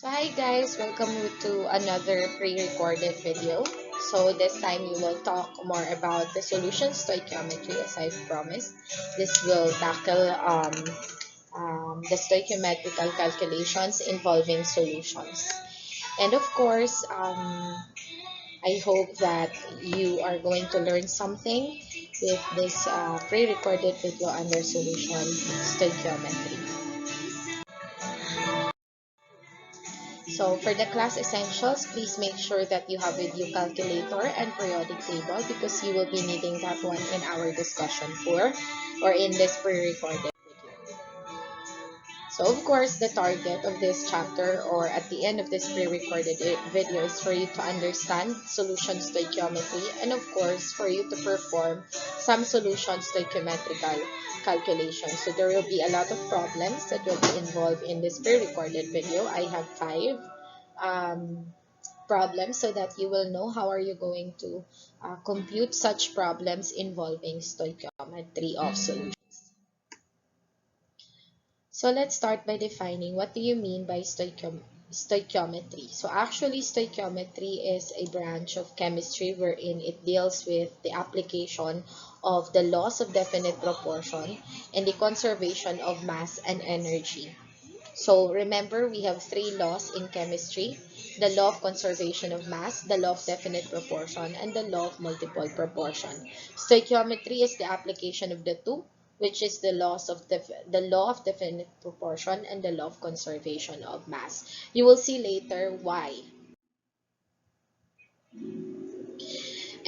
So hi guys, welcome to another pre-recorded video. So this time we will talk more about the solution stoichiometry as I've promised. This will tackle the stoichiometrical calculations involving solutions. And of course, I hope that you are going to learn something with this pre-recorded video under solution stoichiometry. So for the class essentials, please make sure that you have with you calculator and periodic table because you will be needing that one in our discussion for or in this pre-recorded video. So of course, the target of this chapter or at the end of this pre-recorded video is for you to understand solution stoichiometry and of course for you to perform some solution stoichiometrical calculations. So there will be a lot of problems that will be involved in this pre-recorded video. I have 5 um, problems so that you will know how are you going to compute such problems involving stoichiometry of solutions. So let's start by defining what do you mean by stoichiometry. So actually stoichiometry is a branch of chemistry wherein it deals with the application of the laws of definite proportion and the conservation of mass and energy. So remember, we have 3 laws in chemistry: the law of conservation of mass, the law of definite proportion, and the law of multiple proportion. Stoichiometry is the application of the two, which is the the law of definite proportion and the law of conservation of mass. You will see later why.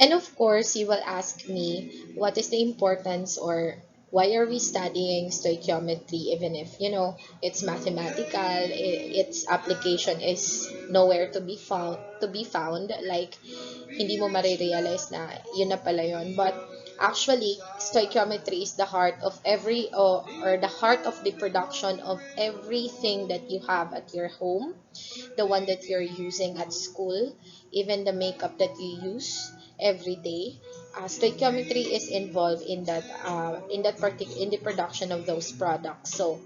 And of course, you will ask me what is the importance or why are we studying stoichiometry even if, it's mathematical, its application is nowhere to be found, like hindi mo marirealize na yun na pala yun. But actually, stoichiometry is the heart of every or the heart of the production of everything that you have at your home, the one that you're using at school, even the makeup that you use every day. Stoichiometry is involved in the production of those products. So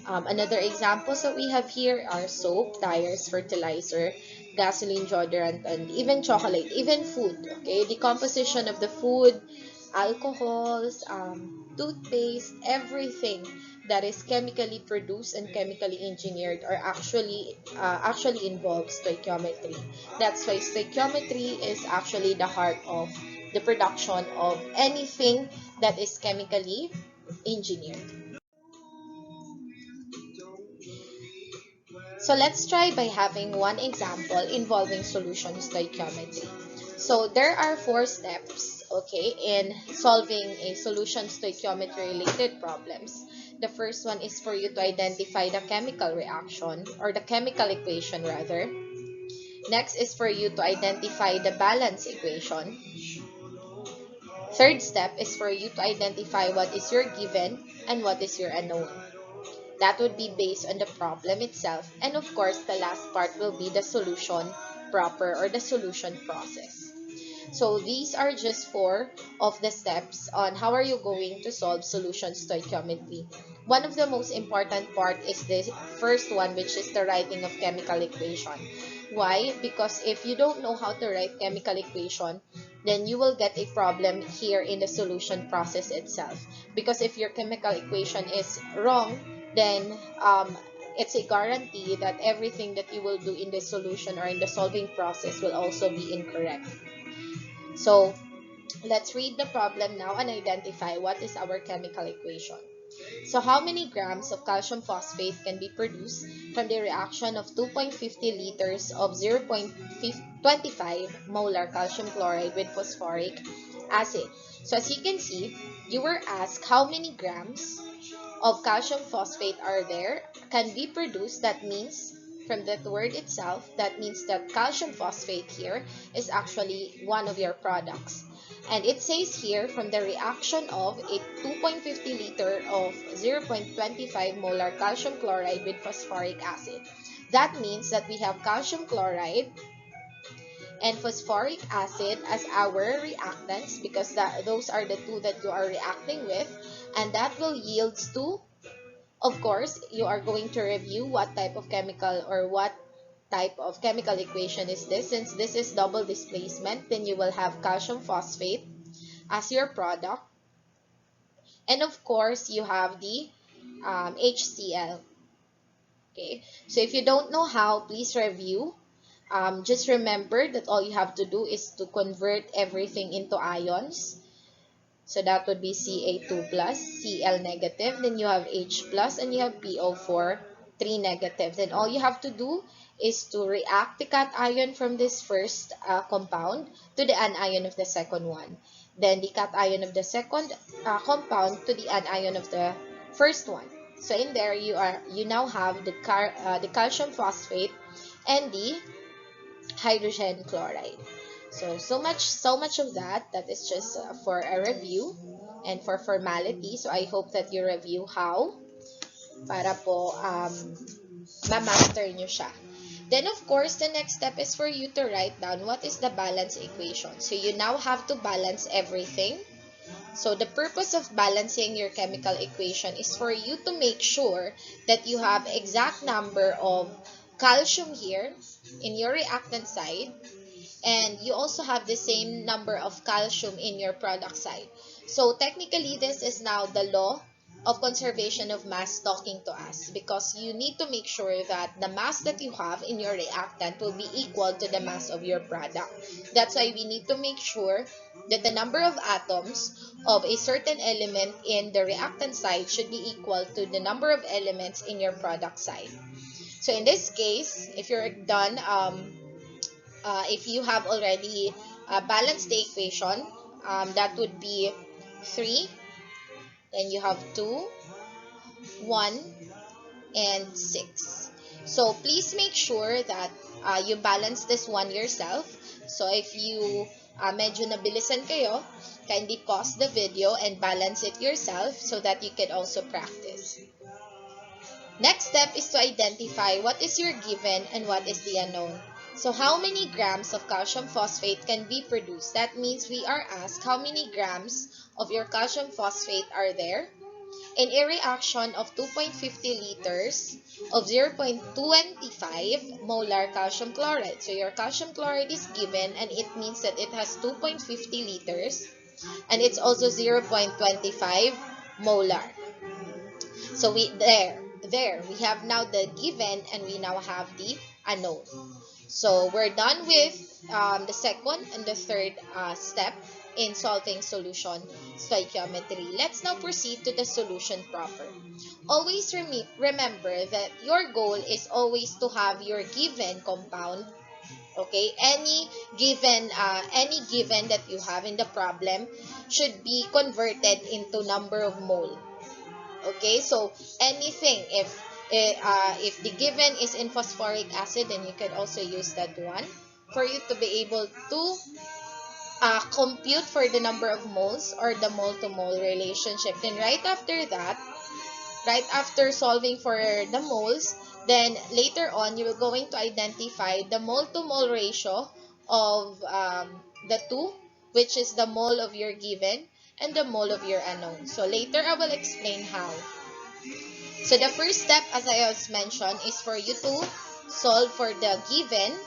another examples that we have here are soap, tires, fertilizer, gasoline, deodorant, and even chocolate, even food. Okay, the composition of the food, alcohols, toothpaste, everything that is chemically produced and chemically engineered are actually involves stoichiometry. That's why stoichiometry is actually the heart of the production of anything that is chemically engineered. So let's try by having one example involving solution stoichiometry. So there are 4 steps, okay, in solving a solution stoichiometry related problems. The first one is for you to identify the chemical reaction or the chemical equation rather. Next is for you to identify the balance equation. Third step is for you to identify what is your given and what is your unknown. That would be based on the problem itself. And of course, the last part will be the solution proper or the solution process. So these are just 4 of the steps on how are you going to solve solution stoichiometry. One of the most important part is the first one, which is the writing of chemical equation. Why? Because if you don't know how to write chemical equation, then you will get a problem here in the solution process itself. Because if your chemical equation is wrong, then it's a guarantee that everything that you will do in the solution or in the solving process will also be incorrect. So let's read the problem now and identify what is our chemical equation. So how many grams of calcium phosphate can be produced from the reaction of 2.50 liters of 0.25 molar calcium chloride with phosphoric acid? So as you can see, you were asked how many grams of calcium phosphate are there can be produced. That means from that word itself, that means that calcium phosphate here is actually one of your products. And it says here from the reaction of a 2.50 liter of 0.25 molar calcium chloride with phosphoric acid. That means that we have calcium chloride and phosphoric acid as our reactants because those are the two that you are reacting with, and that will yield to, of course, you are going to review what type of chemical or what type of chemical equation is this. Since this is double displacement, then you will have calcium phosphate as your product. And of course, you have the HCl. Okay, so if you don't know how, please review. Just remember that all you have to do is to convert everything into ions. So that would be Ca2 plus, Cl negative, then you have H plus, and you have PO4, 3 negative. Then all you have to do is to react the cation from this first compound to the anion of the second one. Then the cation of the second compound to the anion of the first one. So in there, you now have the calcium phosphate and the hydrogen chloride. So much of that is just for a review and for formality. So I hope that you review how para po ma-master nyo siya. Then of course, the next step is for you to write down what is the balance equation. So you now have to balance everything. So the purpose of balancing your chemical equation is for you to make sure that you have exact number of calcium here in your reactant side, and you also have the same number of calcium in your product side. So technically, this is now the law of conservation of mass talking to us, because you need to make sure that the mass that you have in your reactant will be equal to the mass of your product. That's why we need to make sure that the number of atoms of a certain element in the reactant side should be equal to the number of elements in your product side. So in this case, if you're done, if you have already balanced the equation, that would be 3, then you have 2, 1, and 6. So please make sure that you balance this one yourself. So if you medyo nabilisan kayo, kindly pause the video and balance it yourself so that you can also practice. Next step is to identify what is your given and what is the unknown. So how many grams of calcium phosphate can be produced? That means we are asked how many grams of your calcium phosphate are there in a reaction of 2.50 liters of 0.25 molar calcium chloride. So your calcium chloride is given, and it means that it has 2.50 liters, and it's also 0.25 molar. So we have now the given, and we now have the unknown. So we're done with the second and the third step in solving solution stoichiometry. Let's now proceed to the solution proper. Always remember that your goal is always to have your given compound. Okay, any given that you have in the problem should be converted into number of mole. Okay, so anything, if the given is in phosphoric acid, then you can also use that one for you to be able to compute for the number of moles or the mole to mole relationship. Then right after that, right after solving for the moles, then later on you will going to identify the mole to mole ratio of the two, which is the mole of your given and the mole of your unknown. So later I will explain how. So the first step, as I was mentioned, is for you to solve for the given.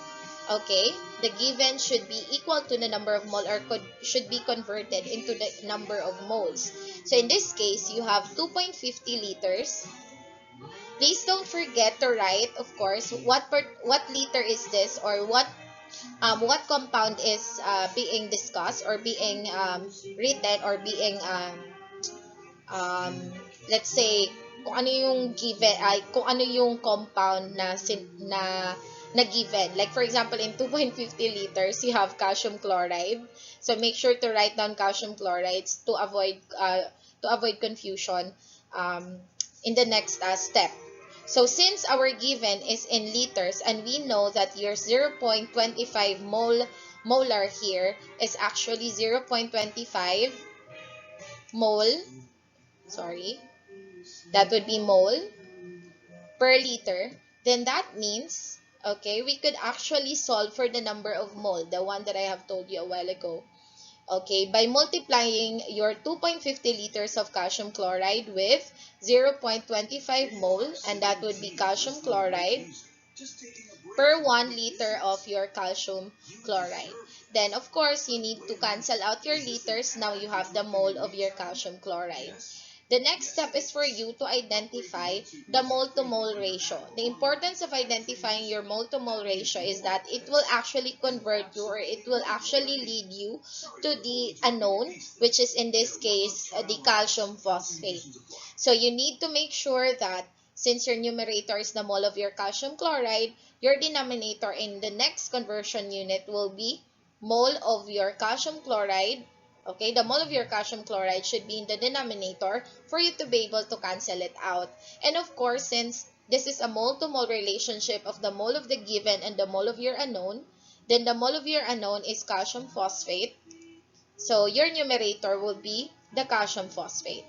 Okay, the given should be equal to the number of mole, or should be converted into the number of moles. So in this case, you have 2.50 liters. Please don't forget to write, of course, what liter is this, or what compound is being discussed or being written, or being let's say kung ano yung given, kung ano yung compound na given. Like for example, in 2.50 liters, you have calcium chloride. So make sure to write down calcium chlorides to avoid confusion in the next step. So since our given is in liters, and we know that your 0.25 molar here is actually 0.25 mole, sorry, that would be mole per liter, then that means, okay, we could actually solve for the number of mole, the one that I have told you a while ago, okay, by multiplying your 2.50 liters of calcium chloride with 0.25 mole, and that would be calcium chloride per 1 liter of your calcium chloride. Then, of course, you need to cancel out your liters. Now you have the mole of your calcium chloride. The next step is for you to identify the mole-to-mole ratio. The importance of identifying your mole-to-mole ratio is that it will actually convert you, or it will actually lead you to the unknown, which is in this case the calcium phosphate. So you need to make sure that since your numerator is the mole of your calcium chloride, your denominator in the next conversion unit will be mole of your calcium chloride. Okay, the mole of your calcium chloride should be in the denominator for you to be able to cancel it out. And of course, since this is a mole-to-mole relationship of the mole of the given and the mole of your unknown, then the mole of your unknown is calcium phosphate. So your numerator will be the calcium phosphate.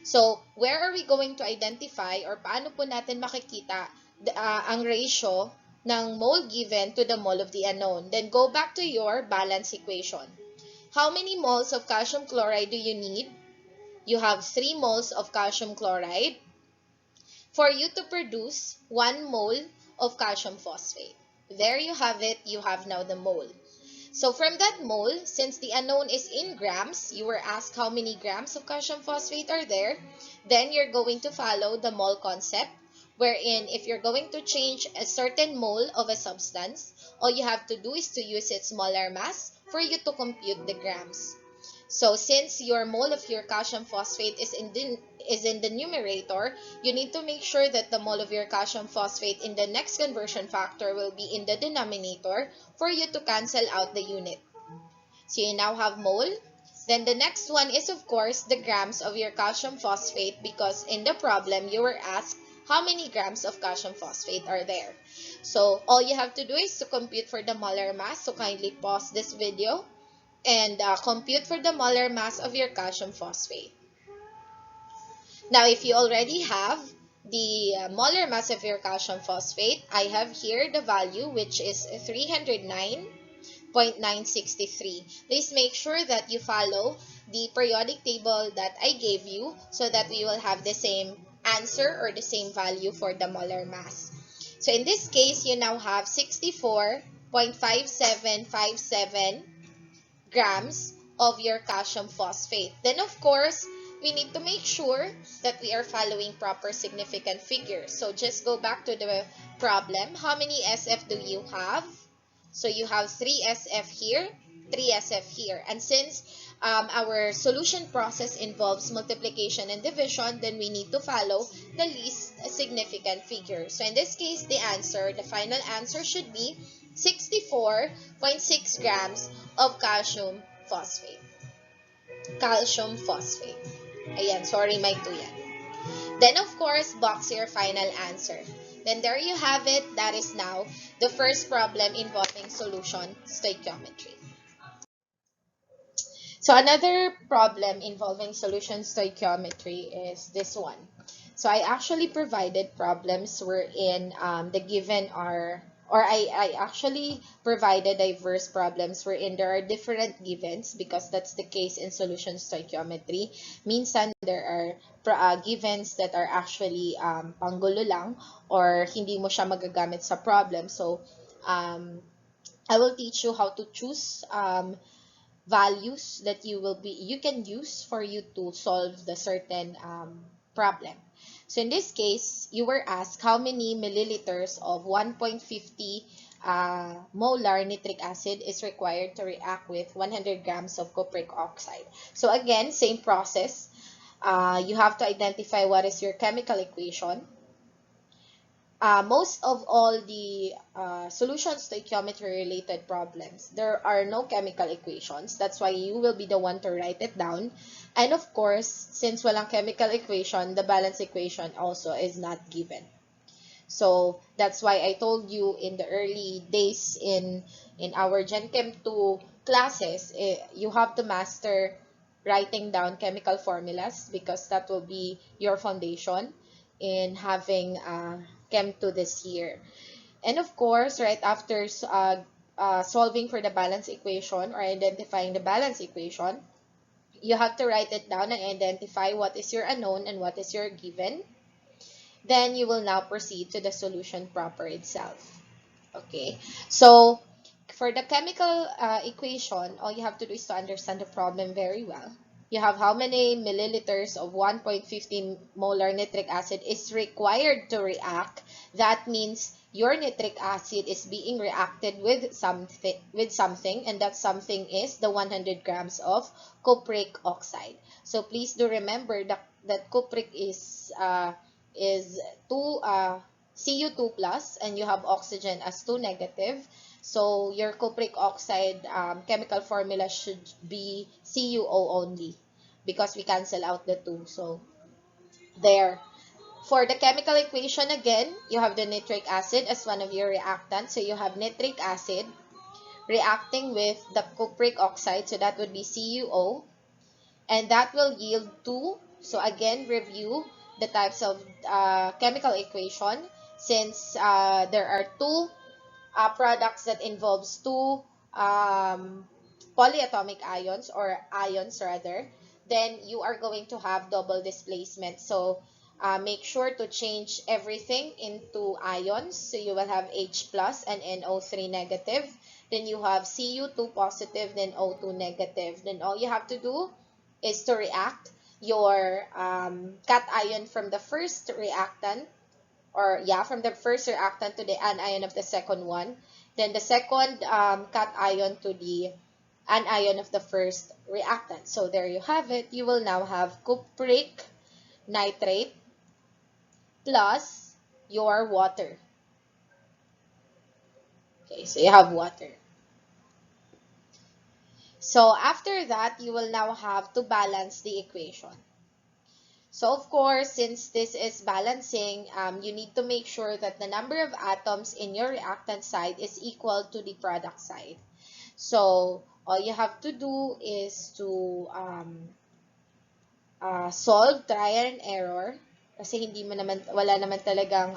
So, where are we going to identify, or paano po natin makikita ang ratio ng mole given to the mole of the unknown? Then go back to your balance equation. How many moles of calcium chloride do you need? You have 3 moles of calcium chloride for you to produce 1 mole of calcium phosphate. There you have it. You have now the mole. So from that mole, since the unknown is in grams, you were asked how many grams of calcium phosphate are there. Then you're going to follow the mole concept, wherein if you're going to change a certain mole of a substance, all you have to do is to use its molar mass for you to compute the grams. So since your mole of your calcium phosphate is in the numerator, you need to make sure that the mole of your calcium phosphate in the next conversion factor will be in the denominator for you to cancel out the unit. So you now have mole. Then the next one is of course the grams of your calcium phosphate, because in the problem you were asked how many grams of calcium phosphate are there. So all you have to do is to compute for the molar mass. So kindly pause this video and compute for the molar mass of your calcium phosphate. Now, if you already have the molar mass of your calcium phosphate, I have here the value, which is 309.963. Please make sure that you follow the periodic table that I gave you so that we will have the same answer or the same value for the molar mass. So in this case, you now have 64.5757 grams of your calcium phosphate. Then of course, we need to make sure that we are following proper significant figures. So just go back to the problem. How many SF do you have? So you have 3SF here, 3SF here. And since our solution process involves multiplication and division, then we need to follow the least significant figure. So in this case, the final answer should be 64.6 grams of calcium phosphate. Calcium phosphate. Ayan, sorry, may tuyan. Then, of course, box your final answer. Then there you have it. That is now the first problem involving solution stoichiometry. So another problem involving solution stoichiometry is this one. So I actually provided problems wherein the given are, or I actually provided diverse problems wherein there are different givens, because that's the case in solution stoichiometry. Minsan there are givens that are actually panggulo lang, or hindi mo siya magagamit sa problem. So I will teach you how to choose values that you can use for you to solve the certain problem. So in this case, you were asked how many milliliters of 1.50 molar nitric acid is required to react with 100 grams of cupric oxide. So again, same process. You have to identify what is your chemical equation. Most of all the solution stoichiometry related problems, there are no chemical equations. That's why you will be the one to write it down. And of course, since walang chemical equation, the balance equation also is not given. So that's why I told you in the early days in our Gen Chem 2 classes, you have to master writing down chemical formulas, because that will be your foundation in having Chem 2 this year. And of course, right after solving for the balance equation or identifying the balance equation, you have to write it down and identify what is your unknown and what is your given. Then you will now proceed to the solution proper itself. Okay, so for the chemical equation, all you have to do is to understand the problem very well. You have how many milliliters of 1.15 molar nitric acid is required to react. That means your nitric acid is being reacted with something, and that something is the 100 grams of cupric oxide. So please do remember that cupric is 2 Cu2 plus, and you have oxygen as 2 negative. So your cupric oxide chemical formula should be CuO only because we cancel out the 2. So there. For the chemical equation again, you have the nitric acid as one of your reactants. So you have nitric acid reacting with the cupric oxide. So that would be CuO. And that will yield 2. So again, review the types of chemical equation. Since there are two products that involves two polyatomic ions, or ions rather, then you are going to have double displacement. So make sure to change everything into ions. So you will have H plus and NO3 negative. Then you have Cu2 positive, then O2 negative. Then all you have to do is to react your cation from the first reactant, or yeah, from the first reactant to the anion of the second one, then the second cation to the anion of the first reactant. So there you have it. You will now have cupric nitrate plus your water. Okay, so you have water. So after that, you will now have to balance the equation. So of course, since this is balancing, you need to make sure that the number of atoms in your reactant side is equal to the product side. So all you have to do is to solve trial and error, kasi wala naman talagang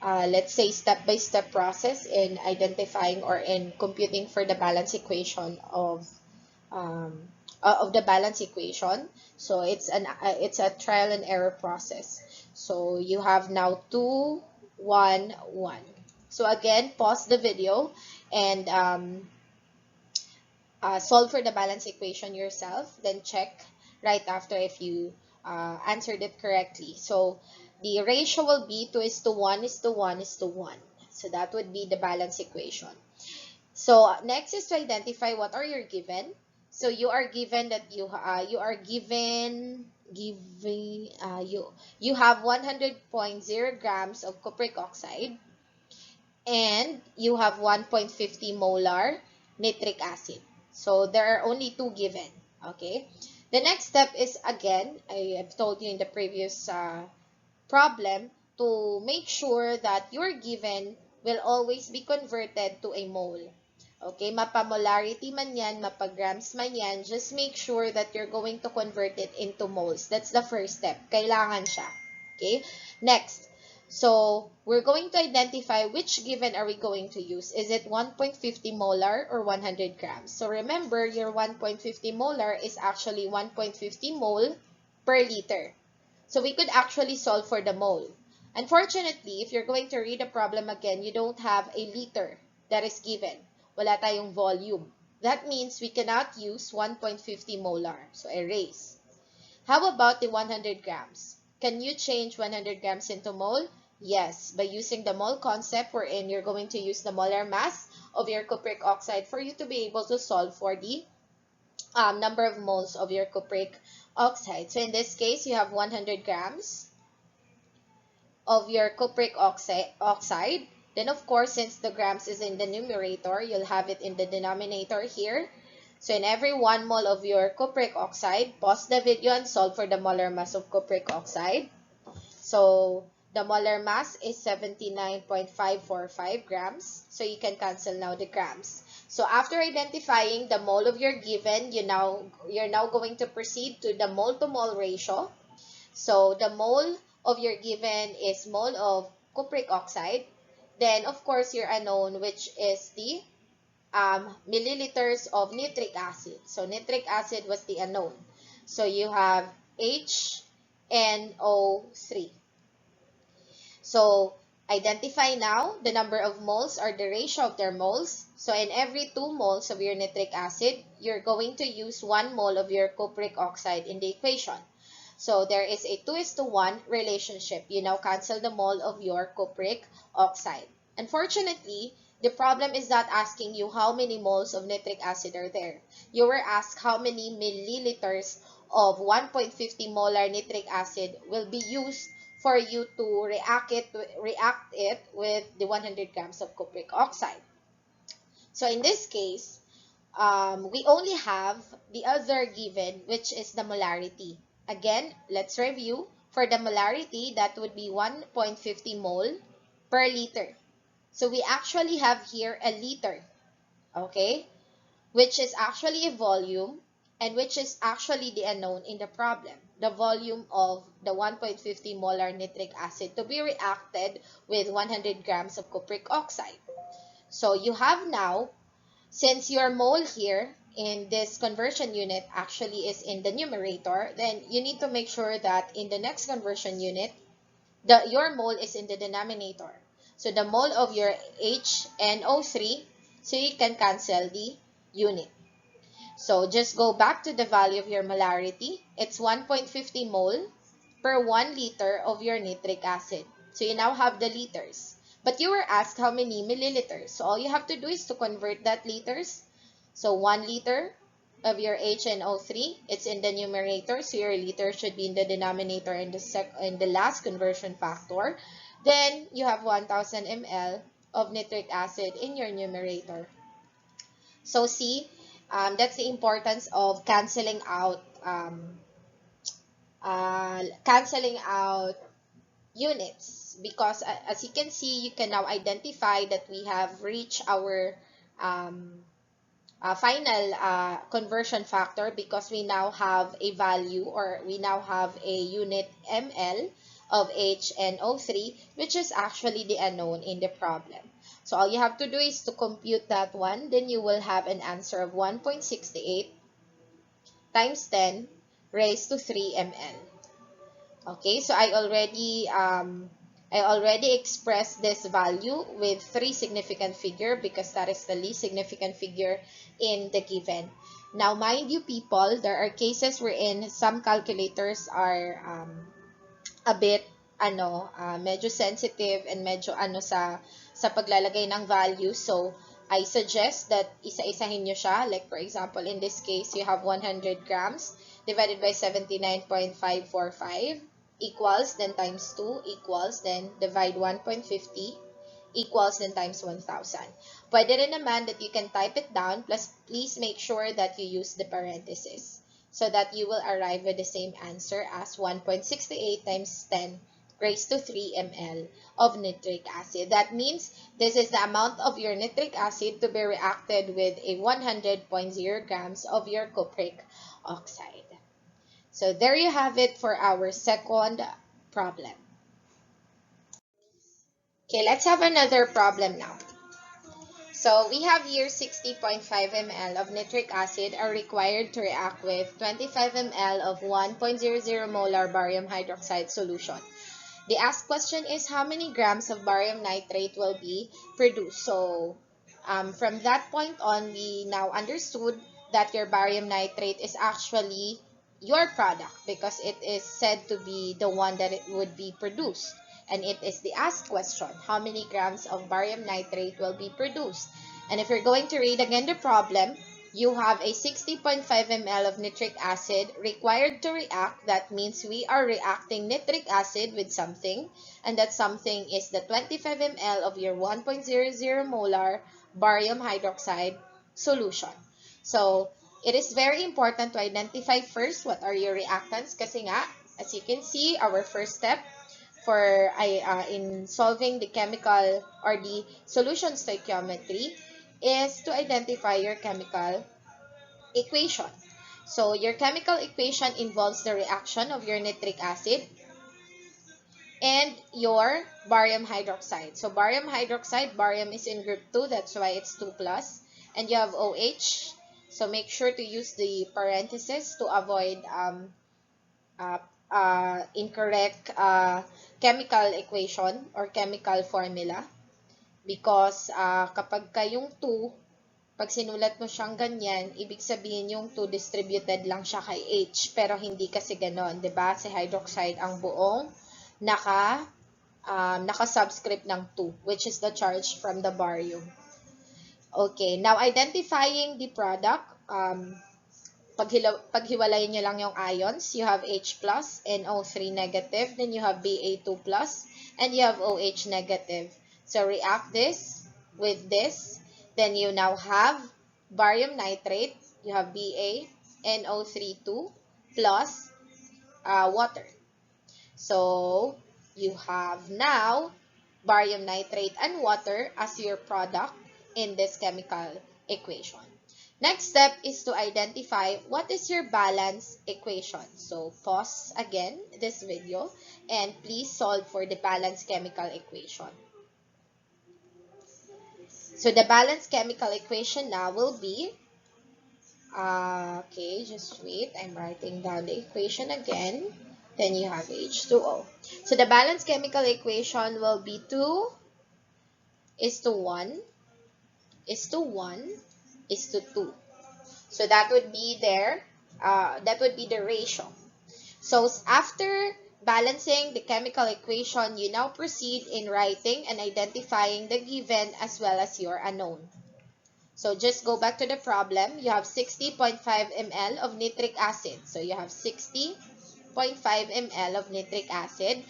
let's say step-by-step process in identifying or in computing for the balance equation of the balance equation. So it's a trial and error process. So you have now 2, 1, 1. So again, pause the video and solve for the balance equation yourself. Then check right after if you answered it correctly. So the ratio will be 2 is to 1 is to 1 is to 1. So that would be the balance equation. So next is to identify what are your given. So you are given that you are given you have 100.0 grams of cupric oxide, and you have 1.50 molar nitric acid. So there are only two given. Okay. The next step is, again, I have told you in the previous problem, to make sure that your given will always be converted to a mole. Okay, mapamolarity man yan, mapagrams man yan, just make sure that you're going to convert it into moles. That's the first step. Kailangan siya. Okay, next. So, we're going to identify which given are we going to use. Is it 1.50 molar or 100 grams? So, remember, your 1.50 molar is actually 1.50 mole per liter. So we could actually solve for the mole. Unfortunately, if you're going to read the problem again, you don't have a liter that is given. Wala tayong volume. That means we cannot use 1.50 molar. So erase. How about the 100 grams? Can you change 100 grams into mole? Yes, by using the mole concept wherein you're going to use the molar mass of your cupric oxide for you to be able to solve for the number of moles of your cupric oxide. So in this case, you have 100 grams of your cupric oxide. Then of course, since the grams is in the numerator, you'll have it in the denominator here. So in every 1 mole of your cupric oxide, pause the video and solve for the molar mass of cupric oxide. So the molar mass is 79.545 grams. So you can cancel now the grams. So after identifying the mole of your given, you're now going to proceed to the mole to mole ratio. So the mole of your given is mole of cupric oxide. Then of course your unknown, which is the milliliters of nitric acid. So nitric acid was the unknown. So you have HNO3. So Identify now the number of moles or the ratio of their moles. So in every 2 moles of your nitric acid, you're going to use 1 mole of your cupric oxide in the equation. So there is a 2:1 relationship. You now cancel the mole of your cupric oxide. Unfortunately, the problem is not asking you how many moles of nitric acid are there. You were asked how many milliliters of 1.50 molar nitric acid will be used for you to react it with the 100 grams of cupric oxide. So in this case, we only have the other given, which is the molarity. Again, let's review. For the molarity, that would be 1.50 mole per liter. So we actually have here a liter, okay, which is actually a volume and which is actually the unknown in the problem. The volume of the 1.50 molar nitric acid to be reacted with 100 grams of cupric oxide. So you have now, since your mole here in this conversion unit actually is in the numerator, then you need to make sure that in the next conversion unit, your mole is in the denominator. So the mole of your HNO3, so you can cancel the unit. So just go back to the value of your molarity. It's 1.50 mole per 1 liter of your nitric acid. So you now have the liters. But you were asked how many milliliters. So all you have to do is to convert that liters. So 1 liter of your HNO3, it's in the numerator. So your liter should be in the denominator in the last conversion factor. Then you have 1000 ml of nitric acid in your numerator. So see, that's the importance of canceling out units, because as you can see, you can now identify that we have reached our final conversion factor, because we now have a value, or we now have a unit ml of HNO3, which is actually the unknown in the problem. So all you have to do is to compute that one. Then you will have an answer of 1.68 times 10 raised to 3 ml. Okay, so I already expressed this value with 3 significant figure, because that is the least significant figure in the given. Now, mind you people, there are cases wherein some calculators are a bit medyo sensitive and medyo sa paglalagay ng value. So I suggest that isa-isahin nyo siya. Like for example, in this case, you have 100 grams divided by 79.545 equals, then times 2 equals, then divide 1.50 equals, then times 1000. Pwede rin naman that you can type it down, plus please make sure that you use the parentheses, so that you will arrive with the same answer as 1.68 times 10 raised to 3 ml of nitric acid. That means this is the amount of your nitric acid to be reacted with a 100.0 grams of your cupric oxide. So there you have it for our second problem. Okay, let's have another problem now. So we have here 60.5 ml of nitric acid are required to react with 25 ml of 1.00 molar barium hydroxide solution. The asked question is how many grams of barium nitrate will be produced. So from that point on, we now understood that your barium nitrate is actually your product, because it is said to be the one that it would be produced. And it is the asked question, how many grams of barium nitrate will be produced? And if you're going to read again the problem, you have a 60.5 ml of nitric acid required to react. That means we are reacting nitric acid with something, and that something is the 25 ml of your 1.00 molar barium hydroxide solution. So it is very important to identify first what are your reactants, kasi nga, as you can see, our first step for in solving the chemical or the solution stoichiometry is to identify your chemical equation. So your chemical equation involves the reaction of your nitric acid and your barium hydroxide. So barium hydroxide, barium is in group 2, that's why it's 2+. And you have OH. So make sure to use the parentheses to avoid incorrect chemical equation or chemical formula. Because kapag yung 2, pag sinulat mo siyang ganyan, ibig sabihin yung 2 distributed lang siya kay H. Pero hindi kasi ganon, di ba? Si hydroxide ang buong naka-subscript ng 2, which is the charge from the barium. Okay, now identifying the product, paghiwalayin nyo lang yung ions, you have H+, NO3 negative, then you have Ba2+, and you have OH negative. So react this with this, then you now have barium nitrate, you have Ba, NO3 2, plus water. So you have now barium nitrate and water as your product in this chemical equation. Next step is to identify what is your balance equation. So pause again this video and please solve for the balanced chemical equation. So the balanced chemical equation now will be, okay, just wait, I'm writing down the equation again. Then you have H2O. So the balanced chemical equation will be 2 is to 1 is to 1 is to 2. So that would be the ratio. So after balancing the chemical equation, you now proceed in writing and identifying the given as well as your unknown. So just go back to the problem. You have 60.5 ml of nitric acid. So you have 60.5 ml of nitric acid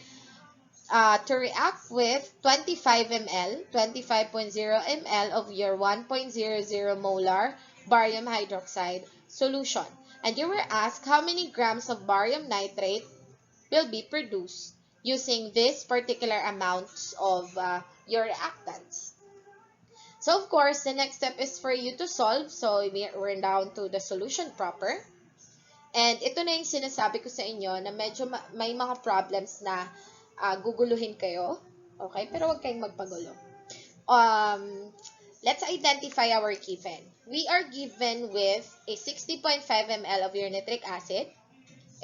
to react with 25 ml, 25.0 ml of your 1.00 molar barium hydroxide solution. And you were asked how many grams of barium nitrate will be produced using this particular amounts of your reactants. So of course, the next step is for you to solve. So we're down to the solution proper. And ito na yung sinasabi ko sa inyo na medyo may mga problems na guguluhin kayo. Okay? Pero huwag kayong magpagulo. Let's identify our given. We are given with a 60.5 ml of your nitric acid,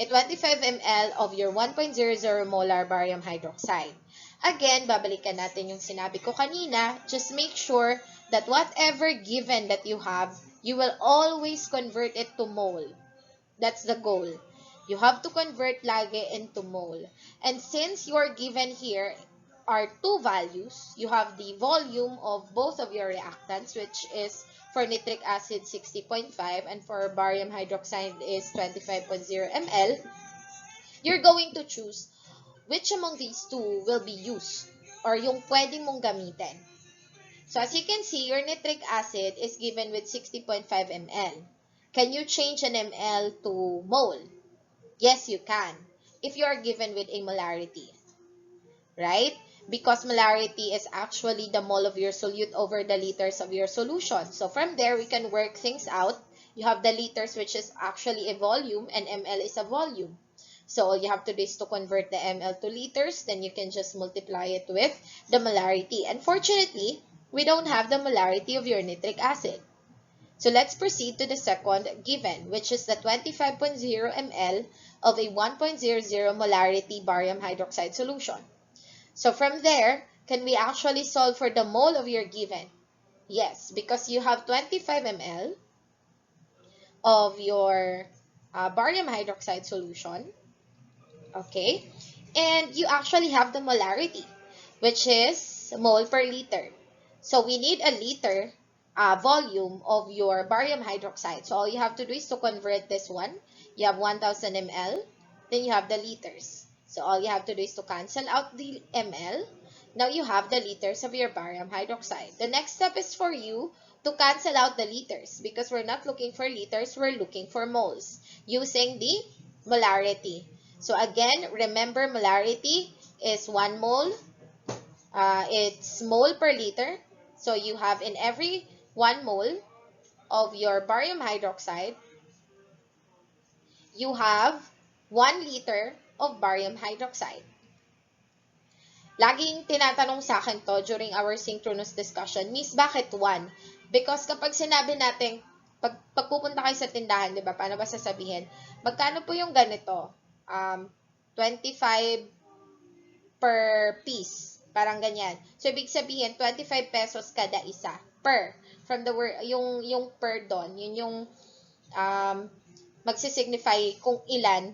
a 25 ml of your 1.00 molar barium hydroxide. Again, babalikan natin yung sinabi ko kanina. Just make sure that whatever given that you have, you will always convert it to mole. That's the goal. You have to convert lagi into mole. And since your given here are two values, you have the volume of both of your reactants, which is for nitric acid 60.5 and for barium hydroxide is 25.0 ml. You're going to choose which among these two will be used or yung pwede mong gamitin. So as you can see, your nitric acid is given with 60.5 ml. Can you change an ml to mole? Yes, you can. If you are given with a molarity. Right? Because molarity is actually the mole of your solute over the liters of your solution. So from there, we can work things out. You have the liters, which is actually a volume, and ml is a volume. So all you have to do is to convert the ml to liters, then you can just multiply it with the molarity. Unfortunately, we don't have the molarity of your nitric acid. So let's proceed to the second given, which is the 25.0 ml of a 1.00 molarity barium hydroxide solution. So from there, can we actually solve for the mole of your given? Yes, because you have 25 ml of your barium hydroxide solution. Okay, and you actually have the molarity, which is mole per liter. So we need a liter volume of your barium hydroxide. So all you have to do is to convert this one. You have 1000 ml, then you have the liters. So all you have to do is to cancel out the ml. Now you have the liters of your barium hydroxide. The next step is for you to cancel out the liters because we're not looking for liters, we're looking for moles using the molarity. So again, remember molarity is 1 mole. It's mole per liter. So you have in every 1 mole of your barium hydroxide, you have 1 liter of barium hydroxide. Laging tinatanong sa akin to during our synchronous discussion, Miss, bakit 1? Because kapag sinabi natin, pag pupunta kayo sa tindahan, di ba, paano ba sasabihin? Magkano po yung ganito? 25 per piece. Parang ganyan. So, ibig sabihin, 25 pesos kada isa. Per. From the word, yung per doon, yun yung magsisignify kung ilan.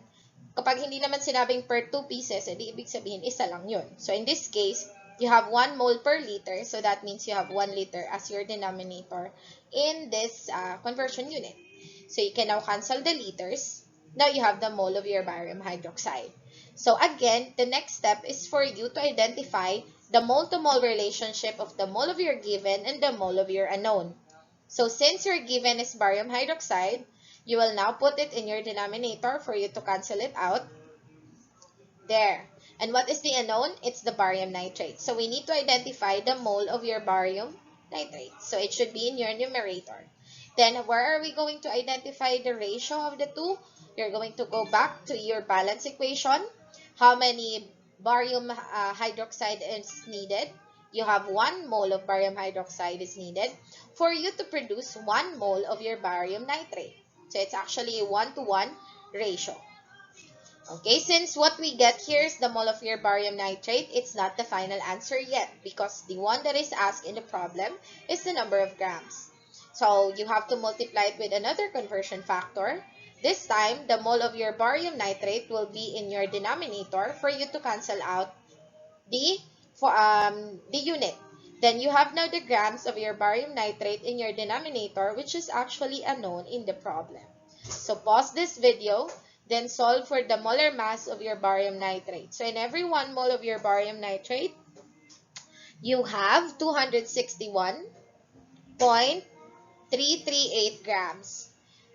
Kapag hindi naman sinabing per 2 pieces, edi ibig sabihin, isa lang yun. So, in this case, you have 1 mole per liter. So, that means you have 1 liter as your denominator in this conversion unit. So, you can now cancel the liters. Now, you have the mole of your barium hydroxide. So, again, the next step is for you to identify the mole-to-mole relationship of the mole of your given and the mole of your unknown. So, since your given is barium hydroxide, you will now put it in your denominator for you to cancel it out. There. And what is the unknown? It's the barium nitrate. So, we need to identify the mole of your barium nitrate. So, it should be in your numerator. Then, where are we going to identify the ratio of the two? You're going to go back to your balance equation. How many barium hydroxide is needed? You have 1 mole of barium hydroxide is needed for you to produce 1 mole of your barium nitrate. So, it's actually a 1-to-1 ratio. Okay, since what we get here is the mole of your barium nitrate, it's not the final answer yet because the one that is asked in the problem is the number of grams. So, you have to multiply it with another conversion factor. This time, the mole of your barium nitrate will be in your denominator for you to cancel out the unit. Then, you have now the grams of your barium nitrate in your denominator, which is actually unknown in the problem. So, pause this video, then solve for the molar mass of your barium nitrate. So, in every 1 mole of your barium nitrate, you have 261.338 grams.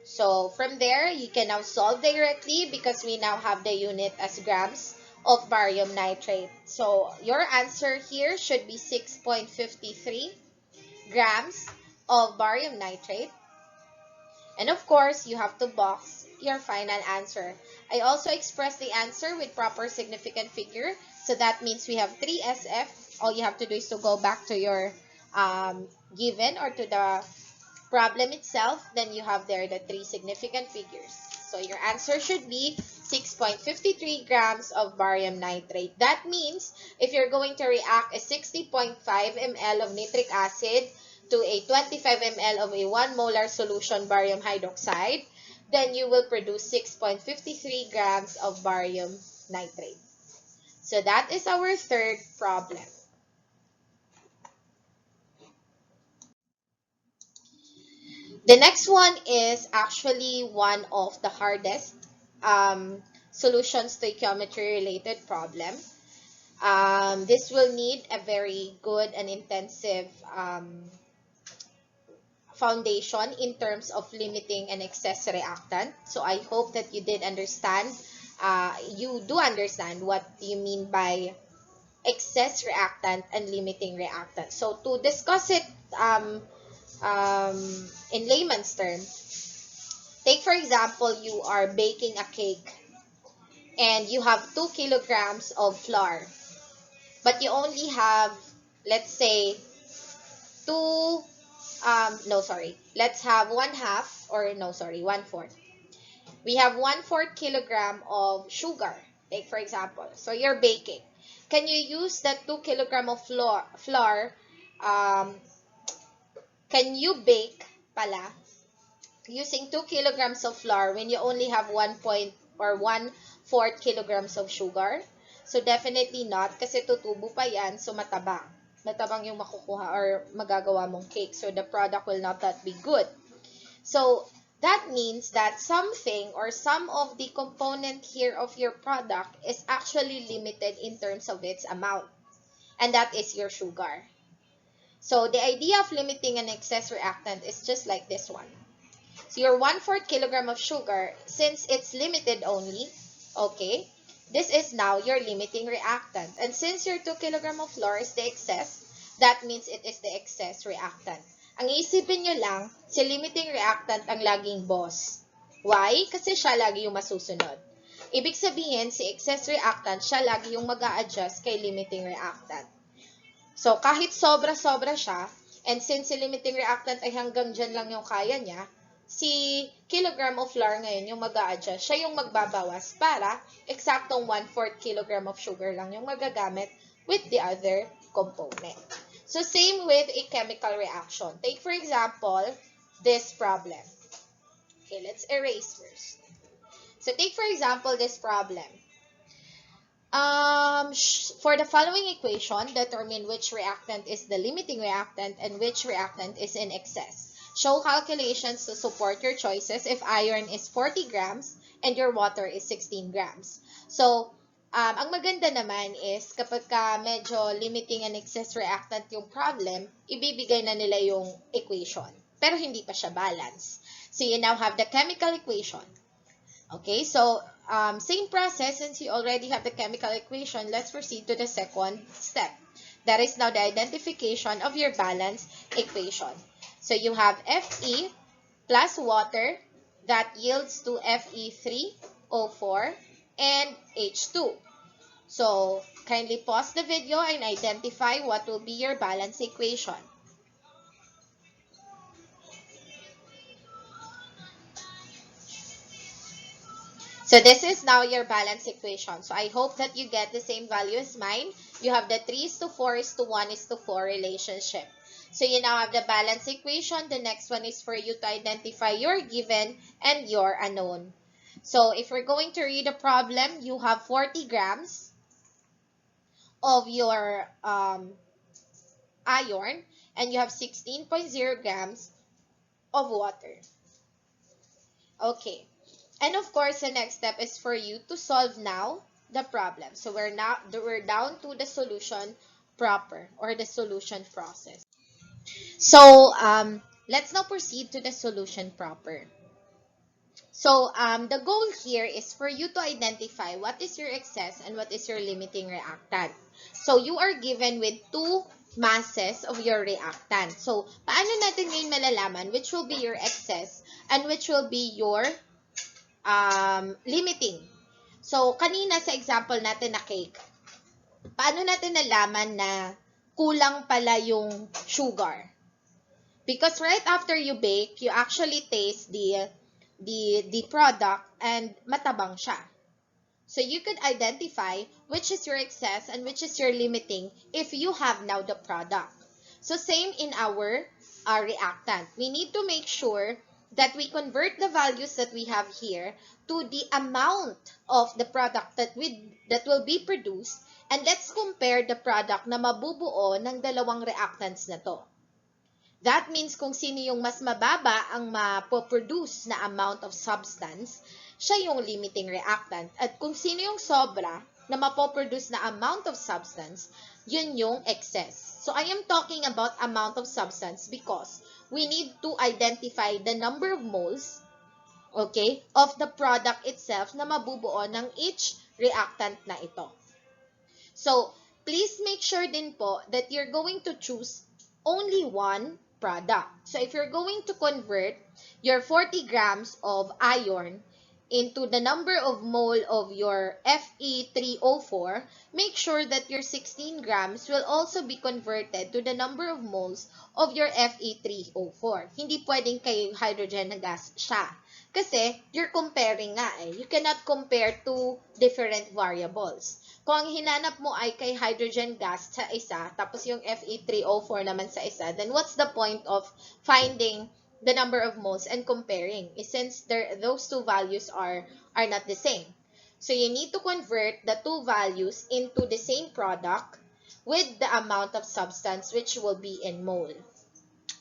So, from there, you can now solve directly because we now have the unit as grams of barium nitrate. So, your answer here should be 6.53 grams of barium nitrate. And of course, you have to box your final answer. I also expressed the answer with proper significant figure. So, that means we have 3SF. All you have to do is to go back to your given or to the problem itself, then you have there the 3 significant figures. So your answer should be 6.53 grams of barium nitrate. That means if you're going to react a 60.5 ml of nitric acid to a 25 ml of a 1 molar solution barium hydroxide, then you will produce 6.53 grams of barium nitrate. So that is our third problem. The next one is actually one of the hardest solution stoichiometry related problem. This will need a very good and intensive foundation in terms of limiting an excess reactant. So I hope that you did understand, you do understand what you mean by excess reactant and limiting reactant. So to discuss it in layman's terms, take for example, you are baking a cake and you have 2 kilograms of flour, but you only have, let's say, let's have 1/4. We have 1/4 kilogram of sugar, take for example. So you're baking. Can you use that 2 kilogram of flour, can you bake pala using 2 kilograms of flour when you only have 1/4 kilograms of sugar? So, definitely not kasi tutubo pa yan, so matabang. Matabang yung makukuha or magagawa mong cake. So, the product will not that be good. So, that means that something or some of the component here of your product is actually limited in terms of its amount. And that is your sugar. So, the idea of limiting an excess reactant is just like this one. So, your 1/4 kilogram of sugar, since it's limited only, okay, this is now your limiting reactant. And since your 2 kilogram of flour is the excess, that means it is the excess reactant. Ang iisipin nyo lang, si limiting reactant ang laging boss. Why? Kasi siya lagi yung masusunod. Ibig sabihin, si excess reactant, siya lagi yung mag-a-adjust kay limiting reactant. So, kahit sobra-sobra siya, and since si limiting reactant ay hanggang dyan lang yung kaya niya, si kilogram of flour ngayon yung mag-a-adjust. Siya yung magbabawas para eksaktong 1/4 kilogram of sugar lang yung magagamit with the other component. So, same with a chemical reaction. Take, for example, this problem. Okay, let's erase first. So, take, for example, this problem. For the following equation, determine which reactant is the limiting reactant and which reactant is in excess. Show calculations to support your choices if iron is 40 grams and your water is 16 grams. So, ang maganda naman is kapag ka medyo limiting and excess reactant yung problem, ibibigay na nila yung equation. Pero hindi pa siya balance. So, you now have the chemical equation. Okay, so same process. Since you already have the chemical equation, let's proceed to the second step. That is now the identification of your balance equation. So you have Fe plus water that yields to Fe3O4 and H2. So kindly pause the video and identify what will be your balance equation. So this is now your balance equation. So I hope that you get the same value as mine. You have the 3:4:1:4 relationship. So you now have the balance equation. The next one is for you to identify your given and your unknown. So if we're going to read the problem, you have 40 grams of your iron and you have 16.0 grams of water. Okay. And of course, the next step is for you to solve now the problem. So we're down to the solution proper or the solution process. So let's now proceed to the solution proper. So the goal here is for you to identify what is your excess and what is your limiting reactant. So you are given with two masses of your reactant. So paano natin ngayon malalaman which will be your excess and which will be your limiting? So, kanina sa example natin na cake, paano natin nalaman na kulang pala yung sugar? Because right after you bake, you actually taste the product and matabang siya. So, you could identify which is your excess and which is your limiting if you have now the product. So, same in our reactant. We need to make sure that we convert the values that we have here to the amount of the product that will be produced, and let's compare the product na mabubuo ng dalawang reactants na to. That means kung sino yung mas mababa ang mapoproduce na amount of substance, siya yung limiting reactant. At kung sino yung sobra na mapoproduce na amount of substance, yun yung excess. So I am talking about amount of substance because we need to identify the number of moles, okay, of the product itself na mabubuo ng each reactant na ito. So, please make sure din po that you're going to choose only one product. So, if you're going to convert your 40 grams of iron into the number of mole of your Fe3O4, make sure that your 16 grams will also be converted to the number of moles of your Fe3O4. Hindi pwedeng kay hydrogen na gas siya. Kasi, you're comparing nga eh. You cannot compare two different variables. Kung ang hinanap mo ay kay hydrogen gas sa isa, tapos yung Fe3O4 naman sa isa, then what's the point of finding the number of moles and comparing, since those two values are not the same. So you need to convert the two values into the same product with the amount of substance which will be in mole.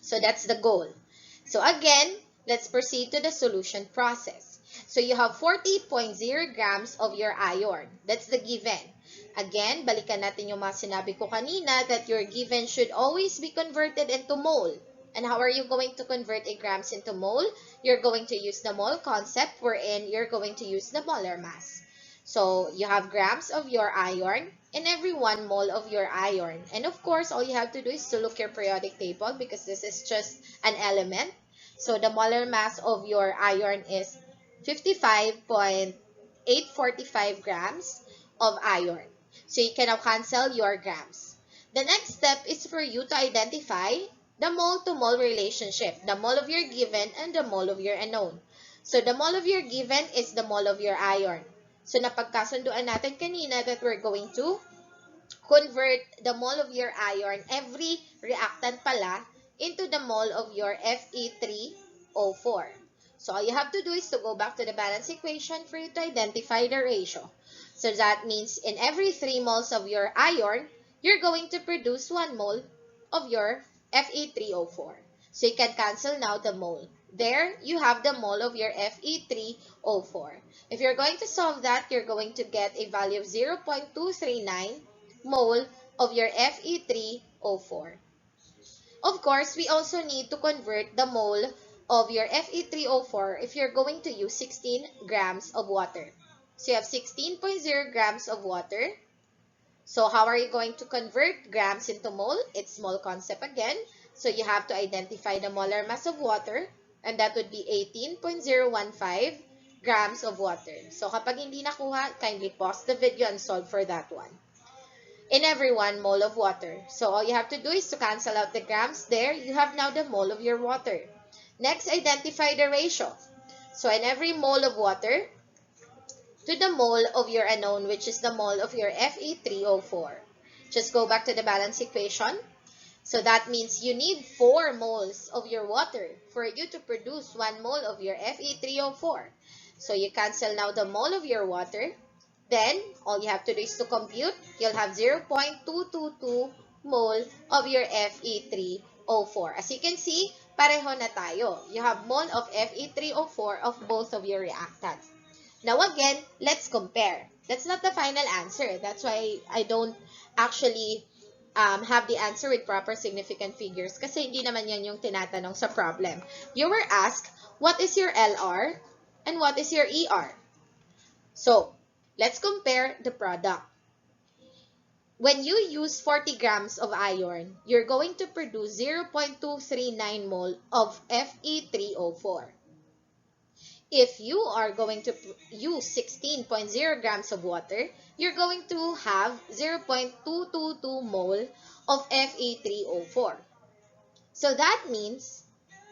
So that's the goal. So again, let's proceed to the solution process. So you have 40.0 grams of your iron. That's the given. Again, balikan natin yung mga sinabi ko kanina that your given should always be converted into mole. And how are you going to convert a grams into mole? You're going to use the mole concept wherein you're going to use the molar mass. So, you have grams of your iron in every 1 mole of your iron. And of course, all you have to do is to look your periodic table because this is just an element. So, the molar mass of your iron is 55.845 grams of iron. So, you can now cancel your grams. The next step is for you to identify the mole-to-mole relationship, the mole of your given and the mole of your unknown. So, the mole of your given is the mole of your iron. So, napagkasunduan natin kanina that we're going to convert the mole of your iron, every reactant pala, into the mole of your Fe3O4. So, all you have to do is to go back to the balance equation for you to identify the ratio. So, that means in every 3 moles of your iron, you're going to produce 1 mole of your Fe3O4. So, you can cancel now the mole. There, you have the mole of your Fe3O4. If you're going to solve that, you're going to get a value of 0.239 mole of your Fe3O4. Of course, we also need to convert the mole of your Fe3O4 if you're going to use 16 grams of water. So you have 16.0 grams of water. So how are you going to convert grams into mole? It's small concept again. So you have to identify the molar mass of water, and that would be 18.015 grams of water. So kapag hindi nakuha, kindly pause the video and solve for that one. In every 1 mole of water. So all you have to do is to cancel out the grams. There, you have now the mole of your water. Next, identify the ratio. So in every mole of water to the mole of your unknown, which is the mole of your Fe3O4. Just go back to the balance equation. So that means you need 4 moles of your water for you to produce 1 mole of your Fe3O4. So you cancel now the mole of your water. Then, all you have to do is to compute. You'll have 0.222 mole of your Fe3O4. As you can see, pareho na tayo. You have mole of Fe3O4 of both of your reactants. Now again, let's compare. That's not the final answer. That's why I don't actually have the answer with proper significant figures kasi hindi naman yan yung tinatanong sa problem. You were asked, what is your LR and what is your ER? So, let's compare the product. When you use 40 grams of iron, you're going to produce 0.239 mole of Fe3O4. If you are going to use 16.0 grams of water, you're going to have 0.222 mole of Fe3O4. So that means,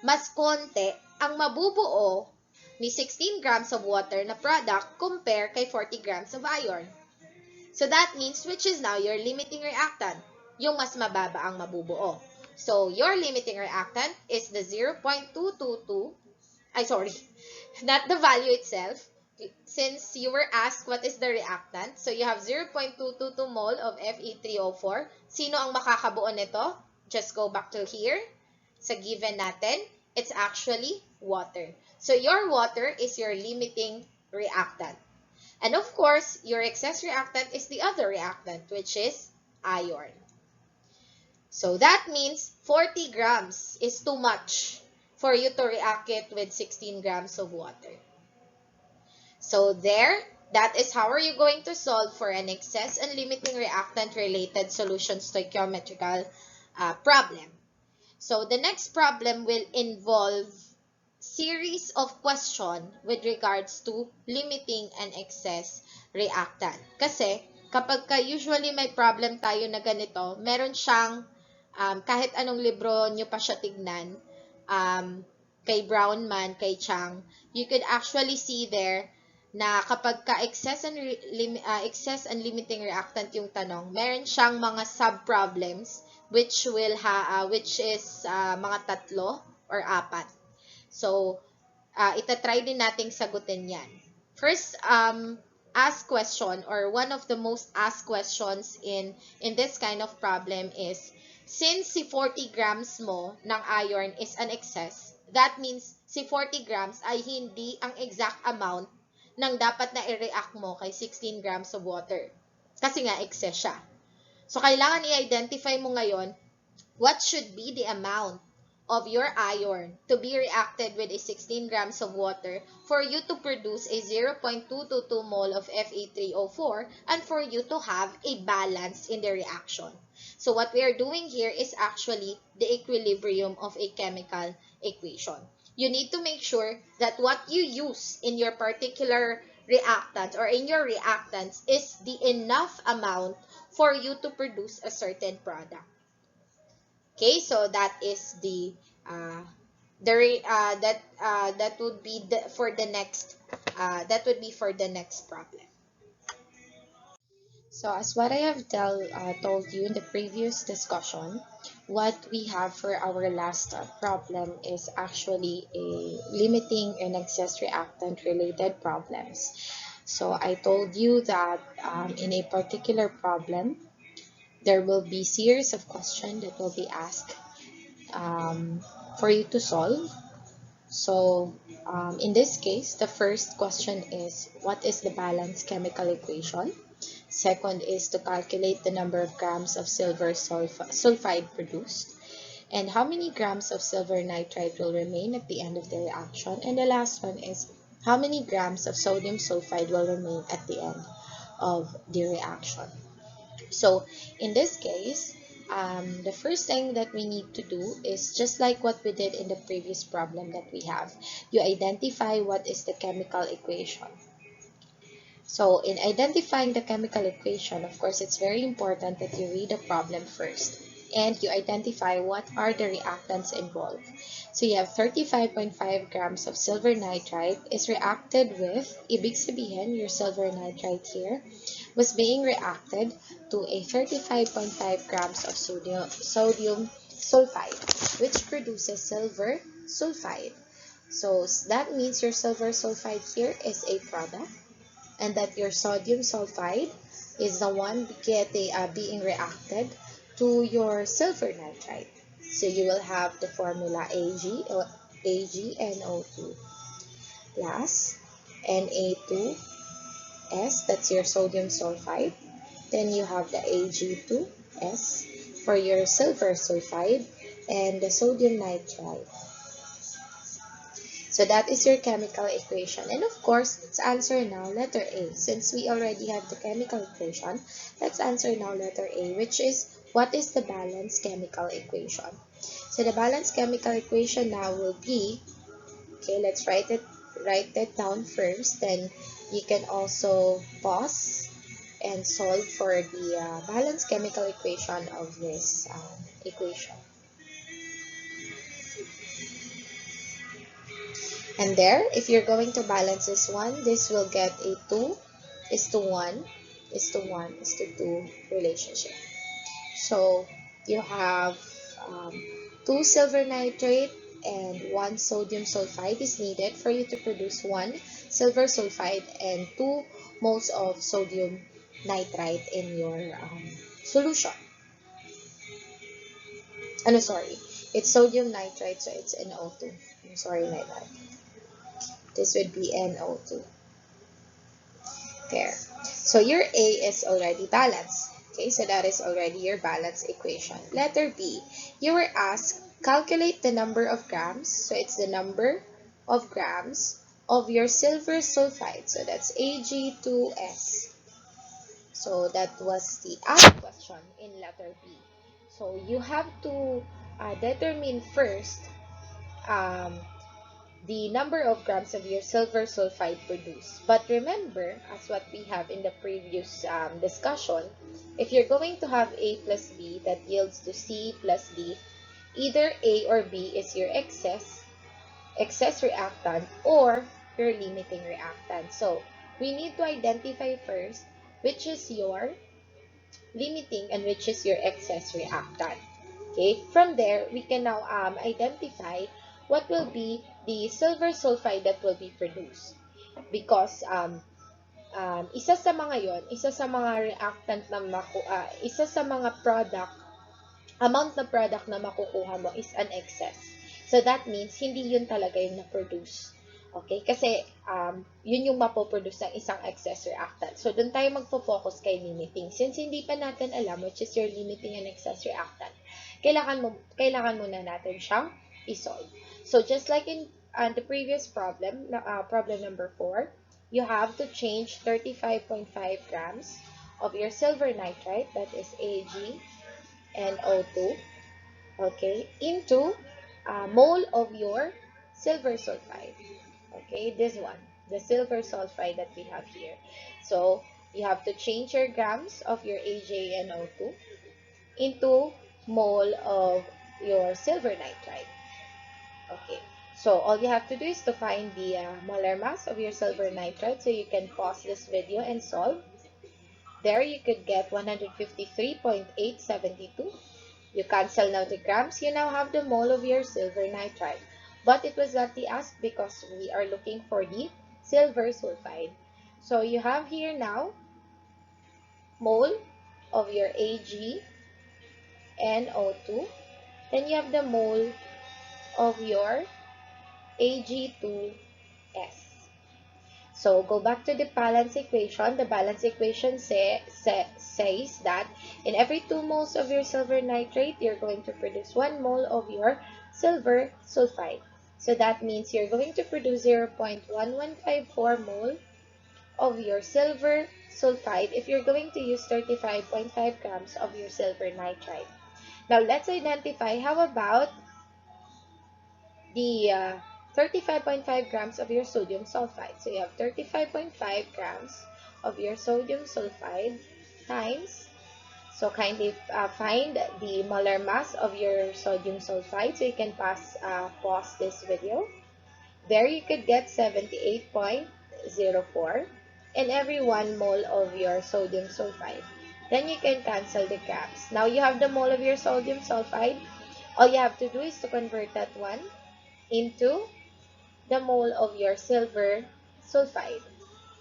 mas konti ang mabubuo ni 16 grams of water na product compare kay 40 grams of iron. So that means, which is now your limiting reactant, yung mas mababa ang mabubuo. So your limiting reactant is the 0.222, not the value itself. Since you were asked what is the reactant, so you have 0.222 mole of Fe3O4. Sino ang makakabuo nito? Just go back to here. Sa given natin, it's actually water. So your water is your limiting reactant. And of course, your excess reactant is the other reactant, which is iron. So that means 40 grams is too much for you to react it with 16 grams of water. So there, that is how are you going to solve for an excess and limiting reactant related solution stoichiometrical problem. So the next problem will involve series of question with regards to limiting and excess reactant. Kasi kapag usually may problem tayo na ganito, meron siyang kahit anong libro nyo pa siya tignan, kay Brown man, kay Chang, you could actually see there na kapag excess and limiting reactant yung tanong, meron siyang mga sub-problems which is mga 3 or 4. So, itatry din nating sagutin yan. First, ask question or one of the most asked questions in this kind of problem is, since si 40 grams mo ng iron is an excess, that means si 40 grams ay hindi ang exact amount ng dapat na i-react mo kay 16 grams of water. Kasi nga, excess siya. So, kailangan i-identify mo ngayon what should be the amount of your iron to be reacted with a 16 grams of water for you to produce a 0.222 mole of Fe3O4 and for you to have a balance in the reaction. So what we are doing here is actually the equilibrium of a chemical equation. You need to make sure that what you use in your particular reactant or in your reactants is the enough amount for you to produce a certain product. Okay, so that is that would be for the next for the next problem. So as what I have told you in the previous discussion, what we have for our last problem is actually a limiting and excess reactant related problems. So I told you that in a particular problem, there will be series of questions that will be asked for you to solve. So in this case, the first question is, what is the balanced chemical equation? Second is to calculate the number of grams of silver sulfide produced. And how many grams of silver nitride will remain at the end of the reaction? And the last one is, how many grams of sodium sulfide will remain at the end of the reaction? So in this case, the first thing that we need to do is just like what we did in the previous problem that we have. You identify what is the chemical equation. So in identifying the chemical equation, of course, it's very important that you read the problem first and you identify what are the reactants involved. So you have 35.5 grams of silver nitride is reacted with, ibig sabihin, your silver nitride here, was being reacted to a 35.5 grams of sodium sulfide, which produces silver sulfide. So that means your silver sulfide here is a product, and that your sodium sulfide is the one being reacted to your silver nitride. So you will have the formula AgNO2 plus Na2S, that's your sodium sulfide. Then you have the Ag2S for your silver sulfide and the sodium nitride. So that is your chemical equation. And of course, let's answer now letter A. Since we already have the chemical equation, let's answer now letter A, which is, what is the balanced chemical equation? So the balanced chemical equation now will be, okay, let's write it down first. Then you can also pause and solve for the balanced chemical equation of this equation. And there, if you're going to balance this one, this will get a 2 is to 1 is to 1 is to 2 relationship. So you have 2 silver nitrate and 1 sodium sulfide is needed for you to produce 1 silver sulfide and 2 moles of sodium nitrite in your solution. No, sorry. It's sodium nitrite, so it's NO2. I'm sorry, my bad. This would be NO2. There. So your A is already balanced. Okay, so that is already your balanced equation. Letter B, you were asked, calculate the number of grams. So it's the number of grams of your silver sulfide. So that's Ag2S. So that was the asked question in letter B. So you have to determine first um, the number of grams of your silver sulfide produced. But remember, as what we have in the previous discussion, if you're going to have A plus B that yields to C plus D, either A or B is your excess reactant or your limiting reactant. So we need to identify first which is your limiting and which is your excess reactant. Okay, from there, we can now identify what will be the silver sulfide that will be produced. Because isa sa mga yon, isa sa mga reactant na isa sa mga amount na product na makukuha mo is an excess. So that means, hindi yun talaga yung na-produce. Okay? Kasi, yun yung mapoproduce ng isang excess reactant. So, dun tayo magpo-focus kay limiting. Since hindi pa natin alam which is your limiting and excess reactant, kailangan muna natin siyang isolve. So, just like in the previous problem, problem number 4, you have to change 35.5 grams of your silver nitrite, that is Ag, and O2, okay, into a mole of your silver sulfide. Okay, this one, the silver sulfide that we have here. So you have to change your grams of your AgNO2 into mole of your silver nitride. Okay, so all you have to do is to find the molar mass of your silver nitride. So you can pause this video and solve. There you could get 153.872. You cancel now the grams. You now have the mole of your silver nitride. But it was not the asked because we are looking for the silver sulfide. So you have here now mole of your AgNO2. Then you have the mole of your Ag2S. So go back to the balance equation. The balance equation says that in every 2 moles of your silver nitrate, you're going to produce 1 mole of your silver sulfide. So that means you're going to produce 0.1154 mole of your silver sulfide if you're going to use 35.5 grams of your silver nitride. Now let's identify how about the 35.5 grams of your sodium sulfide. So you have 35.5 grams of your sodium sulfide times, so kindly find the molar mass of your sodium sulfide. So you can pause this video. There you could get 78.04 in every 1 mole of your sodium sulfide. Then you can cancel the grams. Now you have the mole of your sodium sulfide. All you have to do is to convert that one into the mole of your silver sulfide,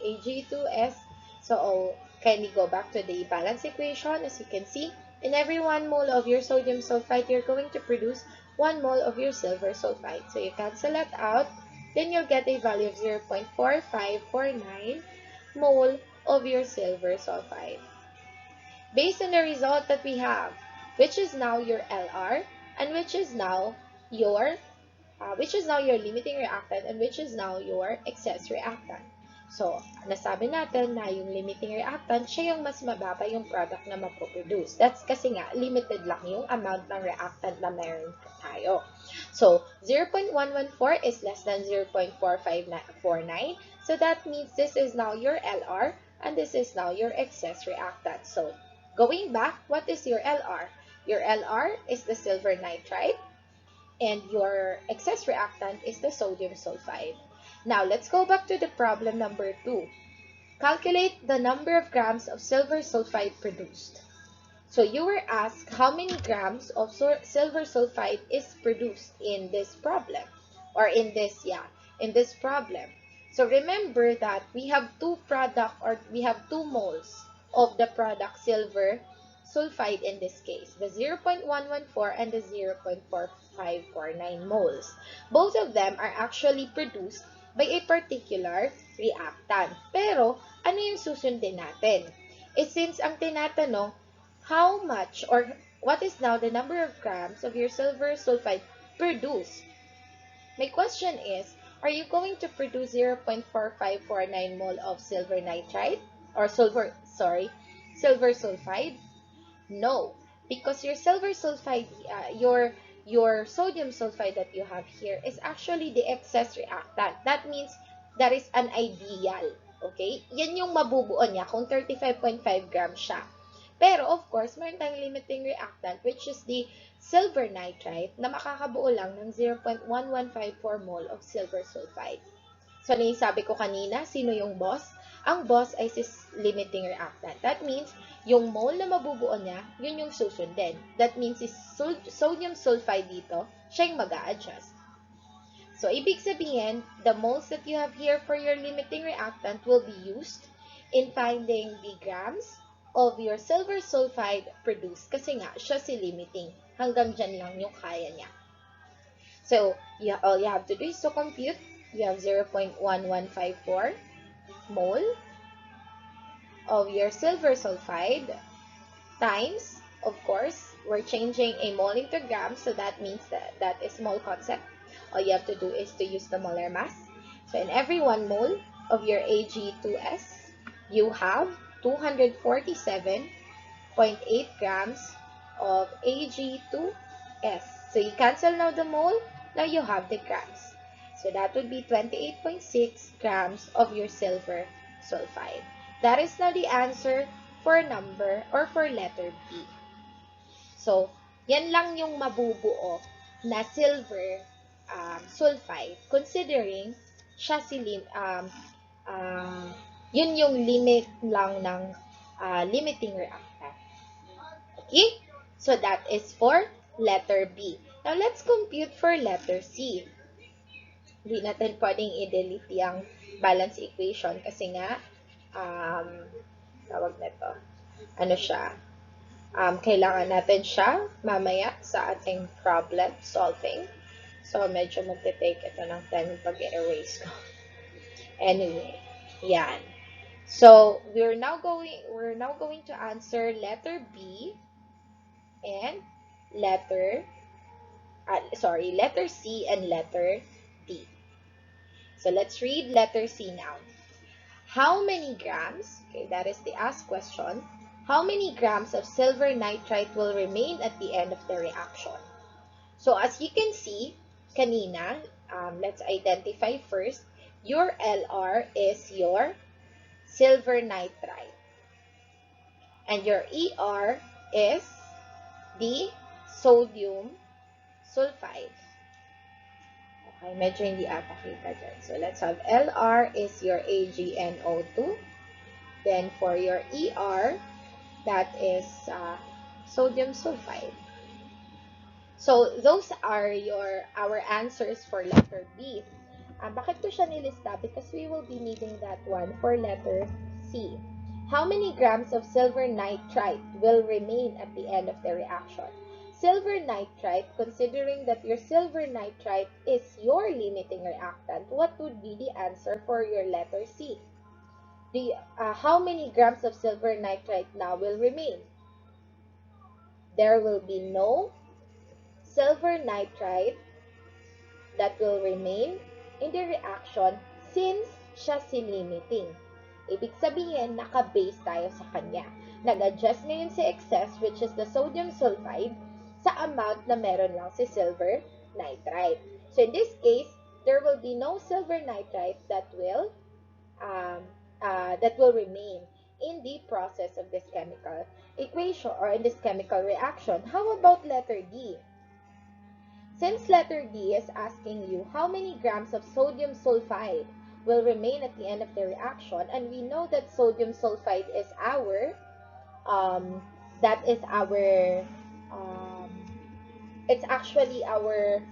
Ag2S. So kindly go back to the balance equation. As you can see, in every 1 mole of your sodium sulfide, you're going to produce 1 mole of your silver sulfide. So you cancel that out, then you'll get a value of 0.4549 mole of your silver sulfide. Based on the result that we have, which is now your LR, and which is now your limiting reactant, and which is now your excess reactant. So, nasabi natin na yung limiting reactant, siya yung mas mababa yung product na mapoproduce. That's kasi nga, limited lang yung amount ng reactant na meron tayo. So, 0.114 is less than 0.4549. So, that means this is now your LR, and this is now your excess reactant. So, going back, what is your LR? Your LR is the silver nitride, and your excess reactant is the sodium sulfide. Now, let's go back to the problem number 2. Calculate the number of grams of silver sulfide produced. So, you were asked how many grams of silver sulfide is produced in this problem, or in this problem. So, remember that we have two moles of the product silver sulfide in this case, the 0.114 and the 0.4549 moles. Both of them are actually produced by a particular reactant. Pero, ano yung susundin natin? Since ang tinatanong, how much or what is now the number of grams of your silver sulfide produced? My question is, are you going to produce 0.4549 mole of silver nitride? Or silver sulfide? No, because your silver sulfide, your sodium sulfide that you have here is actually the excess reactant. That means that is an ideal. Okay? Yan yung mabubuo niya kung 35.5 grams siya. Pero of course, meron tayong limiting reactant which is the silver nitride na makakabuo lang ng 0.1154 mole of silver sulfide. So, ano yung sabi ko kanina? Sino yung boss? Ang boss ay si limiting reactant. That means, yung mole na mabubuo niya, yun yung susundin. That means, si sodium sulfide dito, siya yung mag-a-adjust. So, ibig sabihin, the moles that you have here for your limiting reactant will be used in finding the grams of your silver sulfide produced. Kasi nga, siya si limiting. Hanggang dyan lang yung kaya niya. So, all you have to do is to compute. You have 0.1154 mole of your silver sulfide times, of course, we're changing a mole into grams, so that means that is mole concept. All you have to do is to use the molar mass. So, in every 1 mole of your Ag2S, you have 247.8 grams of Ag2S. So, you cancel now the mole, now you have the grams. So, that would be 28.6 grams of your silver sulfide. That is now the answer for number or for letter B. So, Yan lang yung mabubuo na silver sulfide, considering siya uh, yun yung limit lang ng limiting reactant. Okay? So that is for letter B. Now, let's compute for letter C. Hindi natin pwedeng i-delete yung balance equation kasi nga, tawag na to, ano siya, kailangan natin siya mamaya sa ating problem solving. So, medyo magte-take ito ng 10 pag-erase ko. Anyway, yan. So, we're now going to answer letter B and letter C and letter D. So, let's read letter C now. How many grams, okay, that is the asked question, how many grams of silver nitrite will remain at the end of the reaction? So, as you can see, kanina, let's identify first, your LR is your silver nitrite. And your ER is the sodium sulfide. Okay, medyo hindi ata kita dyan. So, let's have LR is your AgNO2. Then, for your ER, that is sodium sulfide. So, those are our answers for letter B. Bakit ko siya nilista? Because we will be needing that one for letter C. How many grams of silver nitrite will remain at the end of the reaction? Silver nitrite, considering that your silver nitrite is your limiting reactant, what would be the answer for your letter C? How many grams of silver nitrite now will remain? There will be no silver nitrite that will remain in the reaction since siya si limiting. Ibig sabihin, naka-base tayo sa kanya. Nag-adjust ngayon si excess, which is the sodium sulfide, sa amount na meron lang si silver nitrite. So, in this case, there will be no silver nitrite that will remain in the process of this chemical equation or in this chemical reaction. How about letter D? Since letter D is asking you how many grams of sodium sulfide will remain at the end of the reaction, and we know that sodium sulfide is it's actually our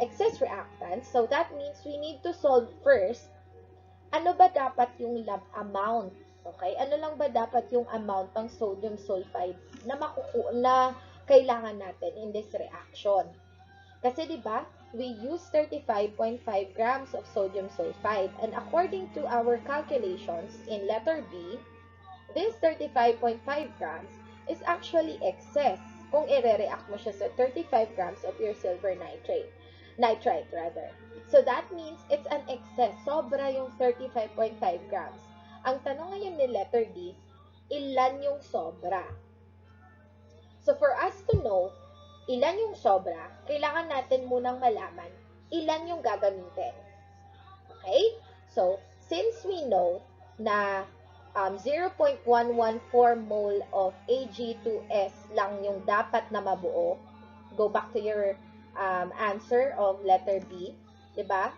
excess reactant. So that means we need to solve first, ano ba dapat yung amount? Okay? Ano lang ba dapat yung amount ng sodium sulfide na kailangan natin in this reaction? Kasi 'di ba, we use 35.5 grams of sodium sulfide, and according to our calculations in letter B, this 35.5 grams is actually excess kung i-react mo siya sa 35 grams of your silver nitrite rather. So that means it's an excess. Sobra yung 35.5 grams. Ang tanong ngayon ni letter D, ilan yung sobra? So for us to know ilan yung sobra, kailangan natin munang malaman ilan yung gagamitin. Okay? So, since we know na 0.114 mole of Ag2S lang yung dapat na mabuo, go back to your answer of letter B, diba?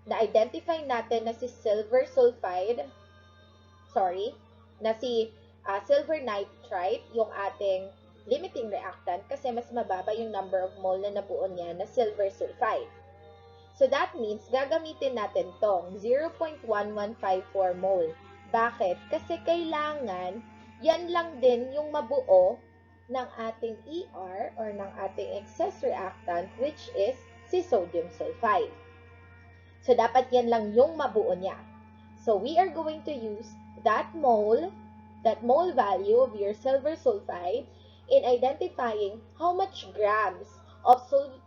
Na-identify natin na si silver nitrite, yung ating limiting reactant kasi mas mababa yung number of mole na nabuo niya na silver sulfide. So that means gagamitin natin tong 0.1154 mole. Bakit? Kasi kailangan yan lang din yung mabuo ng ating ER or ng ating excess reactant, which is si sodium sulfide. So dapat yan lang yung mabuo niya. So we are going to use that mole value of your silver sulfide in identifying how much grams of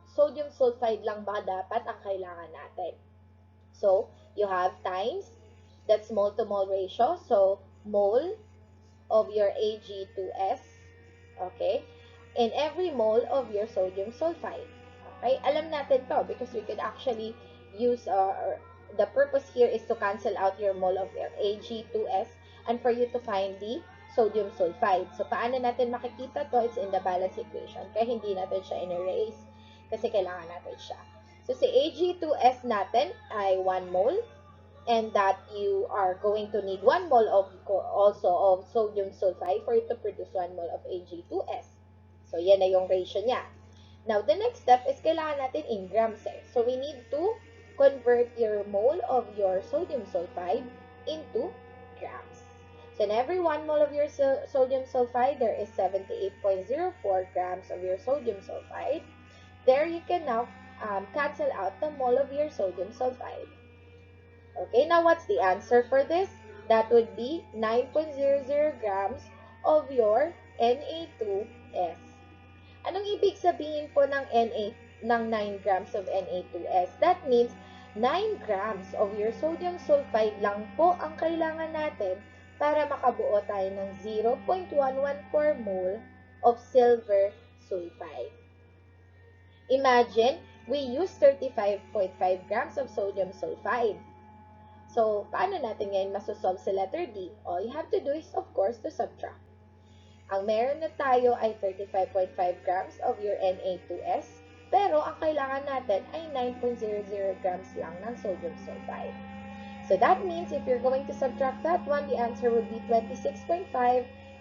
sodium sulfide lang ba dapat ang kailangan natin. So, you have times, that's mole to mole ratio. So, mole of your Ag2S, okay, in every mole of your sodium sulfide. Okay, alam natin to because we could actually use, the purpose here is to cancel out your mole of your Ag2S and for you to find the sodium sulfide. So, paano natin makikita to? It's in the balance equation. Kaya hindi natin siya in-erase kasi kailangan natin siya. So, si Ag2S natin ay 1 mole and that you are going to need 1 mole of also of sodium sulfide for it to produce 1 mole of Ag2S. So, yan na yung ratio niya. Now, the next step is kailangan natin in grams eh. So, we need to convert your mole of your sodium sulfide into grams. So, in every 1 mole of your sodium sulfide, there is 78.04 grams of your sodium sulfide. There, you can now cancel out the mole of your sodium sulfide. Okay, now what's the answer for this? That would be 9.00 grams of your Na2S. Anong ibig sabihin po ng ng 9 grams of Na2S? That means 9 grams of your sodium sulfide lang po ang kailangan natin para makabuo tayo ng 0.114 mole of silver sulfide. Imagine, we use 35.5 grams of sodium sulfide. So, paano natin ngayon masosolve sa letter D? All you have to do is, of course, to subtract. Ang meron na tayo ay 35.5 grams of your Na2S, pero ang kailangan natin ay 9.00 grams lang ng sodium sulfide. So that means if you're going to subtract that one, the answer would be 26.5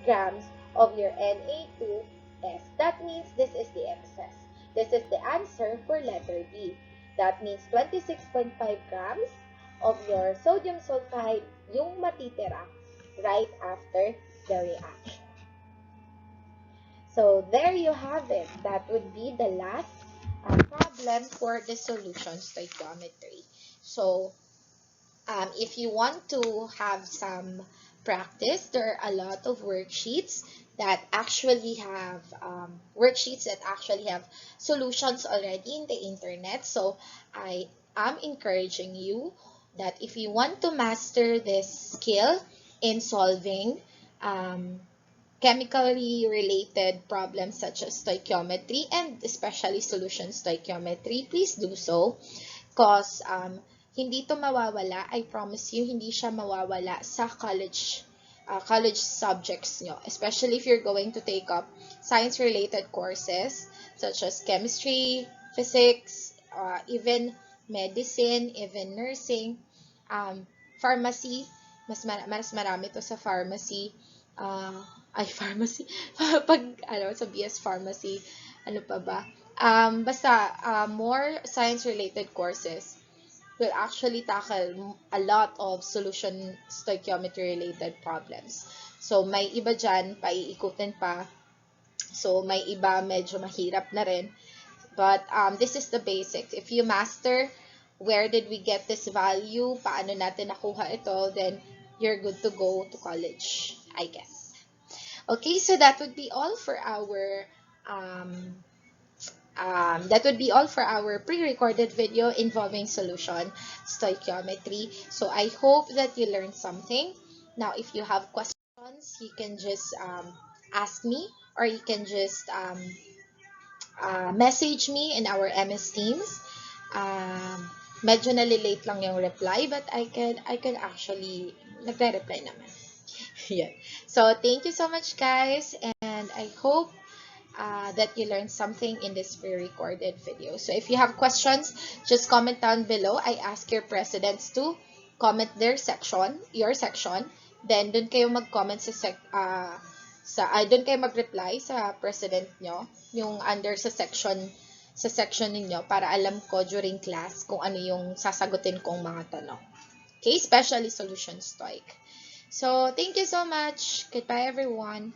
grams of your Na2S. That means this is the excess. This is the answer for letter D. That means 26.5 grams of your sodium sulfide yung matitira right after the reaction. So, there you have it. That would be the last problem for the solution stoichiometry. So, if you want to have some practice, there are a lot of worksheets that actually have solutions already in the internet. So, I am encouraging you that if you want to master this skill in solving chemically related problems such as stoichiometry and especially solution stoichiometry, please do so because hindi to mawawala. I promise you, hindi siya mawawala sa college subjects nyo, especially if you're going to take up science-related courses such as chemistry, physics, even medicine, even nursing, pharmacy. Mas marami to sa pharmacy. Pharmacy. Pag, sa BS Pharmacy, ano pa ba? Basta, more science-related courses will actually tackle a lot of solution stoichiometry-related problems. So, may iba dyan, paiikutin pa. So, may iba medyo mahirap na rin. But, this is the basics. If you master where did we get this value, paano natin nakuha ito, then you're good to go to college, I guess. Okay, so that would be all for our pre-recorded video involving solution stoichiometry. So I hope that you learned something. Now, if you have questions, you can just ask me, or you can just message me in our MS Teams. Medyo nalilate lang yung reply, but I can actually nagre-reply naman. Yeah. So, thank you so much, guys, and I hope that you learned something in this pre-recorded video. So, if you have questions, just comment down below. I ask your presidents to comment your section, then dun kayo mag-comment dun kayo mag-reply sa president nyo, yung under sa section ninyo, para alam ko during class kung ano yung sasagutin kong mga tanong. Okay, especially solution stoic. So, thank you so much. Goodbye, everyone.